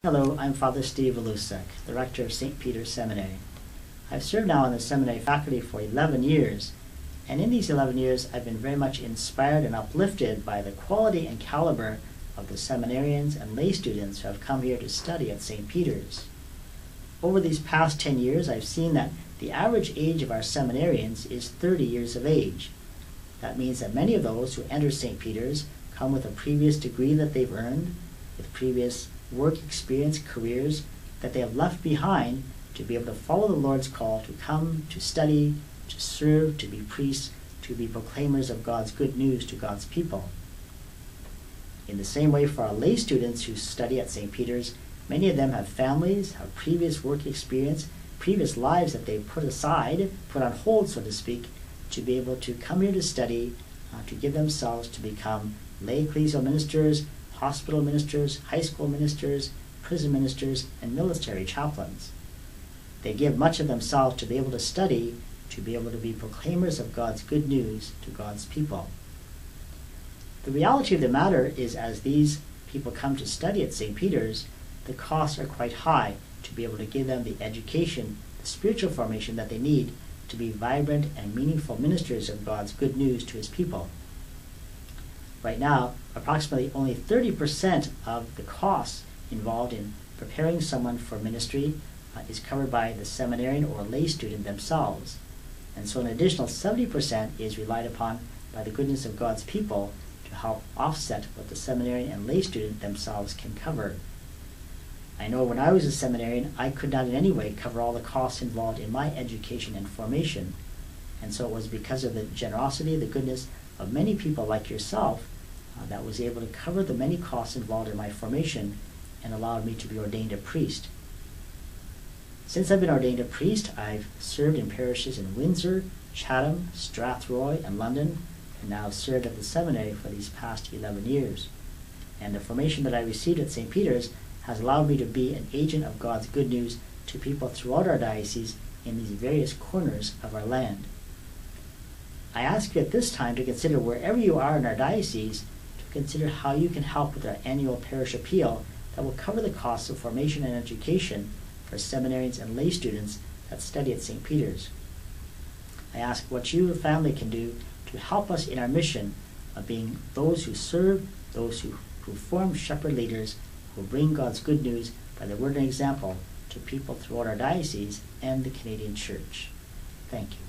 Hello, I'm Father Steve Valusek, the Rector of St. Peter's Seminary. I've served now on the seminary faculty for 11 years, and in these 11 years I've been very much inspired and uplifted by the quality and caliber of the seminarians and lay students who have come here to study at St. Peter's. Over these past 10 years, I've seen that the average age of our seminarians is 30 years of age. That means that many of those who enter St. Peter's come with a previous degree that they've earned, with previous work experience, careers that they have left behind to be able to follow the Lord's call to come, to study, to serve, to be priests, to be proclaimers of God's good news to God's people. In the same way, for our lay students who study at St. Peter's, many of them have families, have previous work experience, previous lives that they put aside, put on hold, so to speak, to be able to come here to study, to give themselves to become lay ecclesial ministers, hospital ministers, high school ministers, prison ministers, and military chaplains. They give much of themselves to be able to study, to be able to be proclaimers of God's good news to God's people. The reality of the matter is, as these people come to study at St. Peter's, the costs are quite high to be able to give them the education, the spiritual formation that they need to be vibrant and meaningful ministers of God's good news to His people. Right now, approximately only 30% of the costs involved in preparing someone for ministry is covered by the seminarian or lay student themselves. And so an additional 70% is relied upon by the goodness of God's people to help offset what the seminarian and lay student themselves can cover. I know when I was a seminarian, I could not in any way cover all the costs involved in my education and formation. And so it was because of the generosity, the goodness of many people like yourself that was able to cover the many costs involved in my formation and allowed me to be ordained a priest. Since I've been ordained a priest, I've served in parishes in Windsor, Chatham, Strathroy, and London, and now served at the seminary for these past 11 years. And the formation that I received at St. Peter's has allowed me to be an agent of God's good news to people throughout our diocese in these various corners of our land. I ask you at this time to consider, wherever you are in our diocese, to consider how you can help with our annual parish appeal that will cover the costs of formation and education for seminarians and lay students that study at St. Peter's. I ask what you, the family, can do to help us in our mission of being those who serve, those who form shepherd leaders who bring God's good news by the word and example to people throughout our diocese and the Canadian Church. Thank you.